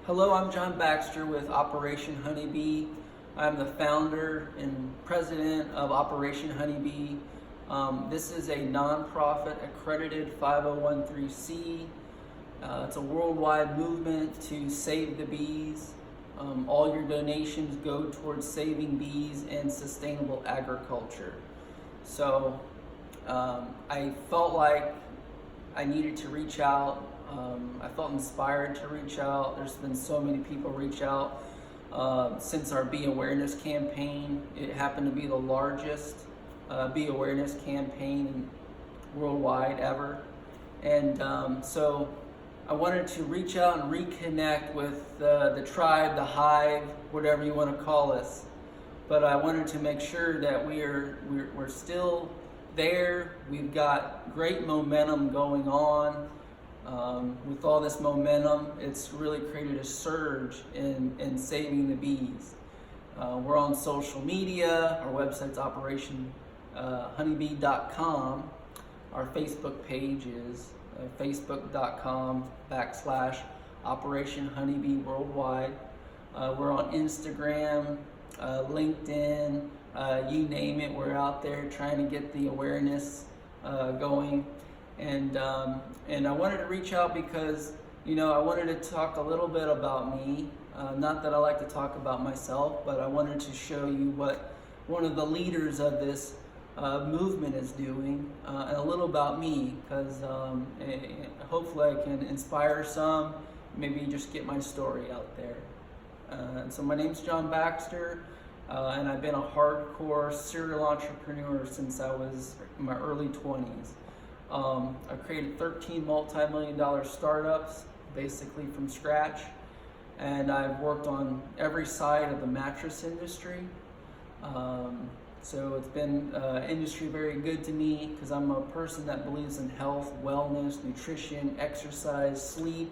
Hello, I'm John Baxter with Operation Honeybee. I'm the founder and president of Operation Honeybee. This is a nonprofit accredited 501(c). It's a worldwide movement to save the bees. All your donations go towards saving bees and sustainable agriculture. So I felt like I needed to reach out. I felt inspired to reach out. There's been so many people reach out since our Bee Awareness campaign. It happened to be the largest Bee Awareness campaign worldwide ever. And so I wanted to reach out and reconnect with the tribe, the hive, whatever you want to call us. But I wanted to make sure that we're still there. We've got great momentum going on. With all this momentum, it's really created a surge in saving the bees. We're on social media. Our website's operationhoneybee.com. Our Facebook page is facebook.com/Operation Honeybee Worldwide. We're on Instagram, LinkedIn, you name it. We're out there trying to get the awareness going. And I wanted to reach out because, I wanted to talk a little bit about me. Not that I like to talk about myself, but I wanted to show you what one of the leaders of this movement is doing, and a little about me, because hopefully I can inspire some, maybe just get my story out there. So my name's John Baxter, and I've been a hardcore serial entrepreneur since I was in my early 20s. I've created 13 multi-million-dollar startups, basically from scratch, and I've worked on every side of the mattress industry. So it's been industry very good to me because I'm a person that believes in health, wellness, nutrition, exercise, sleep.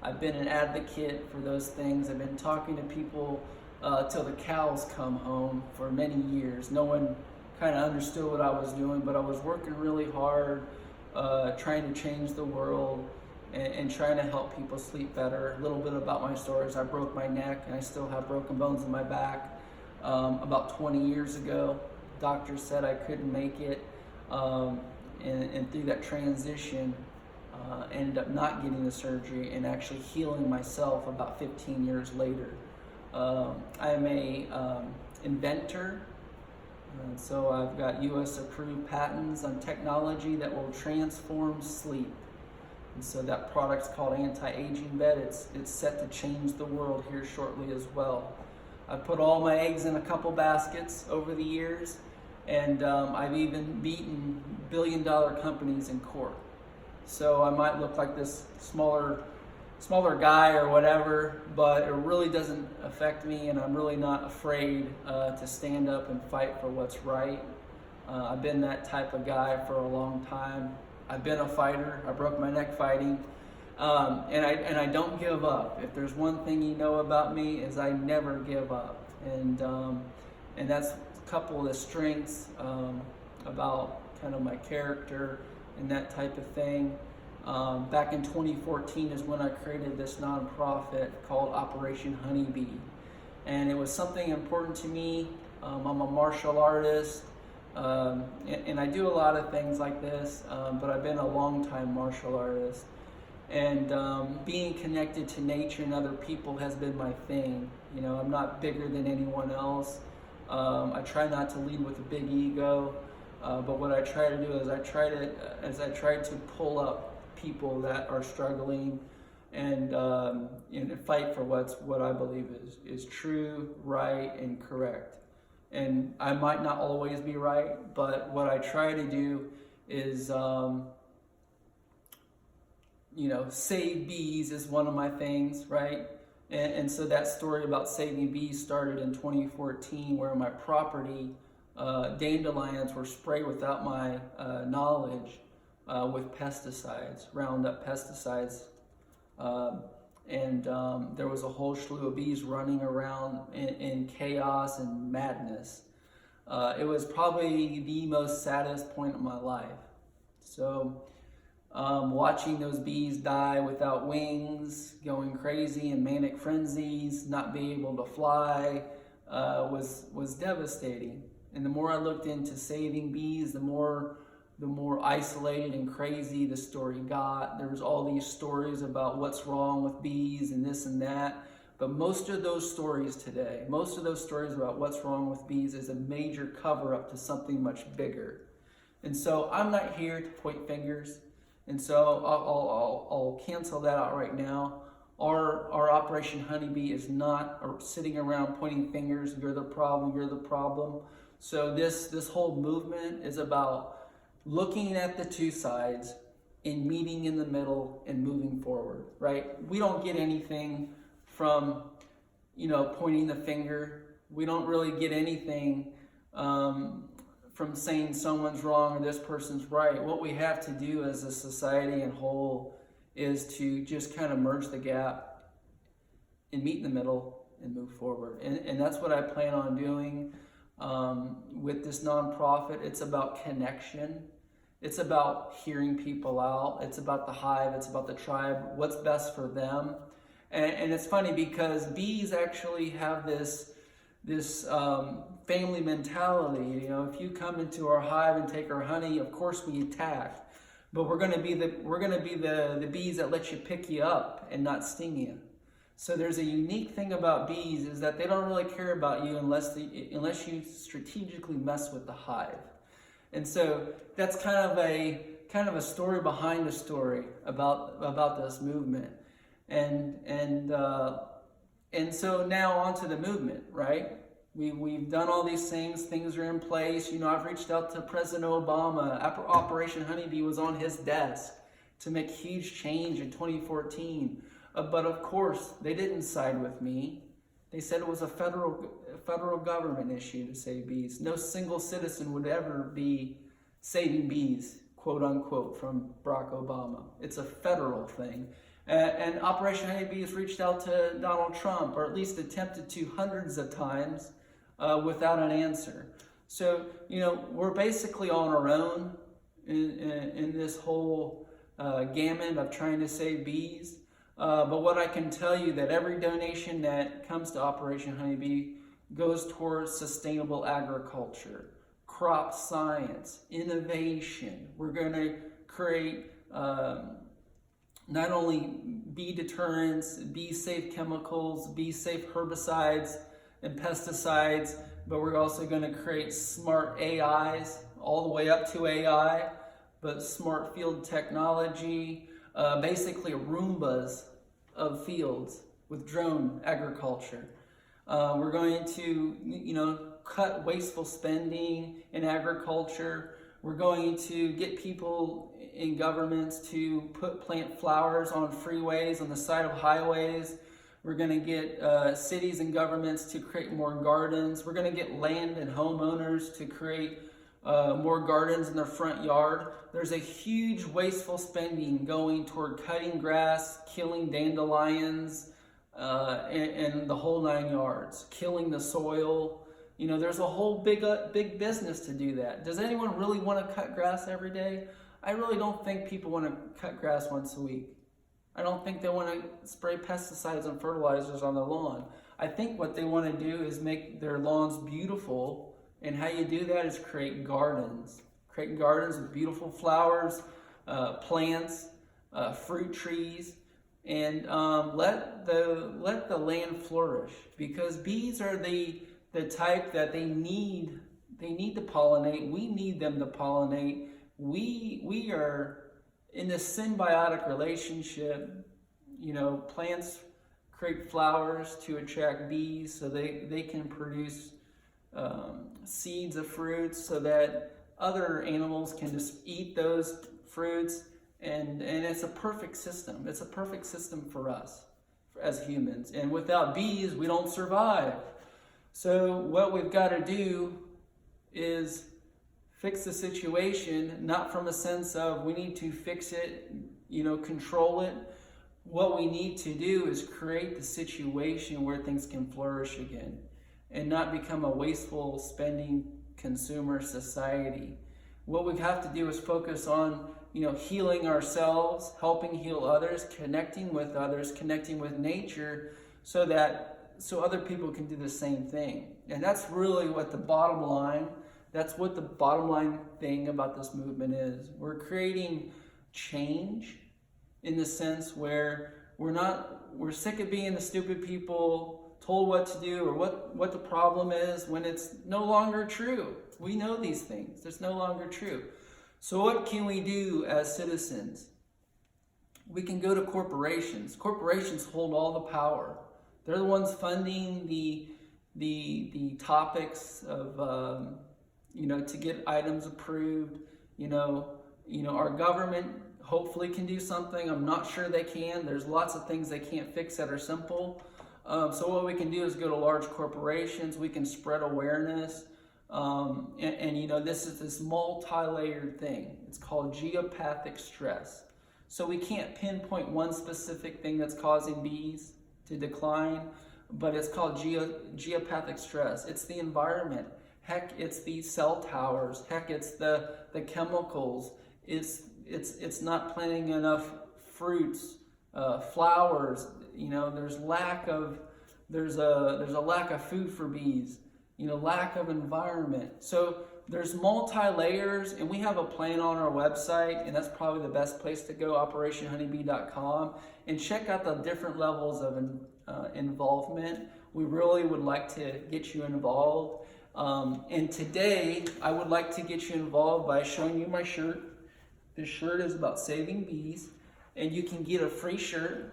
I've been an advocate for those things. I've been talking to people till the cows come home for many years. No one kind of understood what I was doing, but I was working really hard, trying to change the world and trying to help people sleep better. A little bit about my stories. I broke my neck and I still have broken bones in my back about 20 years ago. Doctors said I couldn't make it, and through that transition ended up not getting the surgery and actually healing myself about 15 years later. I am a inventor. So I've got US approved patents on technology that will transform sleep. And so that product's called Anti-Aging Bed. It's set to change the world here shortly as well. I've put all my eggs in a couple baskets over the years, and I've even beaten billion-dollar companies in court. So I might look like this smaller guy or whatever, but it really doesn't affect me, and I'm really not afraid to stand up and fight for what's right. I've been that type of guy for a long time. I've been a fighter. I broke my neck fighting, and I don't give up. If there's one thing you know about me is I never give up, and that's a couple of the strengths about kind of my character and that type of thing. Back in 2014 is when I created this nonprofit called Operation Honeybee, and it was something important to me. I'm a martial artist, and I do a lot of things like this, but I've been a long-time martial artist, and being connected to nature and other people has been my thing. I'm not bigger than anyone else. I try not to lead with a big ego, but what I try to do is I try to pull up people that are struggling and fight for what I believe is true, right, and correct. And I might not always be right, but what I try to do is save bees is one of my things, right? And so that story about saving bees started in 2014, where my property dandelions were sprayed without my knowledge with pesticides, Roundup pesticides, and there was a whole slew of bees running around in chaos and madness. It was probably the most saddest point of my life. So watching those bees die without wings, going crazy in manic frenzies, not being able to fly, was devastating. And the more I looked into saving bees, the more isolated and crazy the story got. There was all these stories about what's wrong with bees and this and that. But most of those stories today, most of those stories about what's wrong with bees is a major cover-up to something much bigger. And so I'm not here to point fingers. And so I'll cancel that out right now. Our Operation Honeybee is not sitting around pointing fingers. You're the problem. You're the problem. So this whole movement is about looking at the two sides and meeting in the middle and moving forward. Right? We don't get anything from pointing the finger. We don't really get anything from saying someone's wrong or this person's right. What we have to do as a society and whole is to just kind of merge the gap and meet in the middle and move forward. And that's what I plan on doing with this nonprofit. It's about connection. It's about hearing people out. It's about the hive. It's about the tribe. What's best for them. And it's funny because bees actually have this family mentality. If you come into our hive and take our honey, of course we attack, but we're going to be the bees that let you pick you up and not sting you. So there's a unique thing about bees is that they don't really care about you unless you strategically mess with the hive. And so that's kind of a story behind a story about this movement. And so now onto the movement, right? We've done all these things. Things are in place. I've reached out to President Obama. Operation Honeybee was on his desk to make huge change in 2014. But of course, they didn't side with me. They said it was a federal government issue to save bees. No single citizen would ever be saving bees, quote unquote, from Barack Obama. It's a federal thing. And Operation Honeybee has reached out to Donald Trump, or at least attempted to hundreds of times without an answer. So, we're basically on our own in this whole gamut of trying to save bees. But what I can tell you that every donation that comes to Operation Honeybee goes towards sustainable agriculture, crop science, innovation. We're going to create not only bee deterrents, bee-safe chemicals, bee-safe herbicides and pesticides, but we're also going to create smart AIs, all the way up to AI, but smart field technology, basically Roombas of fields with drone agriculture. We're going to, cut wasteful spending in agriculture. We're going to get people in governments to plant flowers on freeways, on the side of highways. We're going to get cities and governments to create more gardens. We're going to get land and homeowners to create more gardens in their front yard. There's a huge wasteful spending going toward cutting grass, killing dandelions, and the whole 9 yards, killing the soil. There's a whole big business to do that. Does anyone really want to cut grass every day? I really don't think people want to cut grass once a week. I don't think they want to spray pesticides and fertilizers on their lawn. I think what they want to do is make their lawns beautiful, and how you do that is create gardens. Create gardens with beautiful flowers, plants, fruit trees, and let the land flourish, because bees are the type that they need to pollinate. We need them to pollinate. We are in this symbiotic relationship. Plants create flowers to attract bees so they can produce seeds of fruits so that other animals can just eat those fruits, and it's a perfect system. It's a perfect system for us as humans. And without bees, we don't survive. So what we've got to do is fix the situation, not from a sense of we need to fix it, control it. What we need to do is create the situation where things can flourish again and not become a wasteful spending consumer society. What we have to do is focus on healing ourselves, helping heal others, connecting with nature, so other people can do the same thing. And that's really what the bottom line, that's what the bottom line thing about this movement is. We're creating change in the sense where we're sick of being the stupid people told what to do or what the problem is when it's no longer true. We know these things. It's no longer true. So what can we do as citizens? We can go to corporations. Corporations hold all the power. They're the ones funding the topics of to get items approved. Our government hopefully can do something. I'm not sure they can. There's lots of things they can't fix that are simple. So what we can do is go to large corporations. We can spread awareness. This is this multi-layered thing. It's called geopathic stress. So we can't pinpoint one specific thing that's causing bees to decline, but it's called geopathic stress. It's the environment. Heck, it's the cell towers. Heck, it's the chemicals. It's not planting enough fruits, flowers. There's a lack of food for bees. Lack of environment. So there's multi-layers, and we have a plan on our website, and that's probably the best place to go, operationhoneybee.com, and check out the different levels of involvement. We really would like to get you involved. And today, I would like to get you involved by showing you my shirt. This shirt is about saving bees, and you can get a free shirt.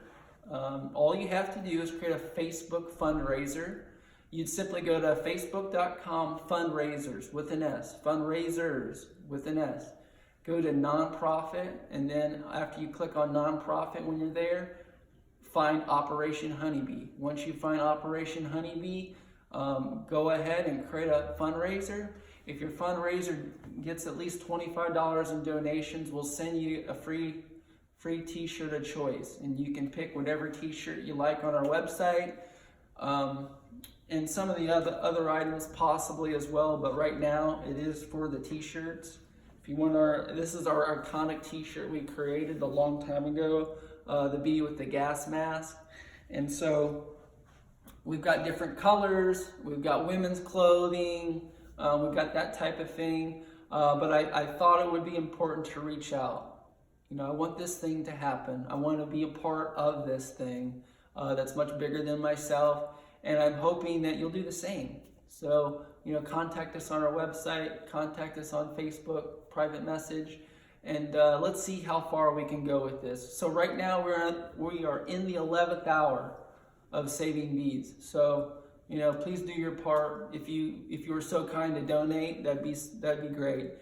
All you have to do is create a Facebook fundraiser. You'd simply go to facebook.com fundraisers with an S, fundraisers with an S. Go to nonprofit, and then after you click on nonprofit, when you're there, find Operation Honeybee. Once you find Operation Honeybee, go ahead and create a fundraiser. If your fundraiser gets at least $25 in donations, we'll send you a free t-shirt of choice, and you can pick whatever t-shirt you like on our website. And some of the other items possibly as well, but right now it is for the t-shirts. If you want this is our iconic t-shirt we created a long time ago, the bee with the gas mask. And so we've got different colors, we've got women's clothing, we've got that type of thing. But I thought it would be important to reach out. I want this thing to happen. I want to be a part of this thing that's much bigger than myself. And I'm hoping that you'll do the same. So, contact us on our website, contact us on Facebook, private message, and let's see how far we can go with this. So right now we are in the 11th hour of saving bees. So, please do your part. If you were so kind to donate, that'd be great.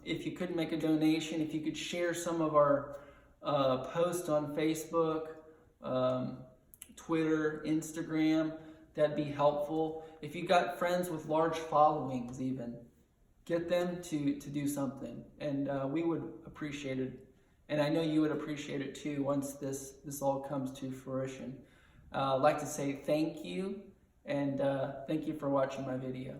If you couldn't make a donation, if you could share some of our posts on Facebook, Twitter, Instagram, that'd be helpful. If you got friends with large followings even, get them to do something, and we would appreciate it. And I know you would appreciate it too once this all comes to fruition. I'd like to say thank you, and thank you for watching my video.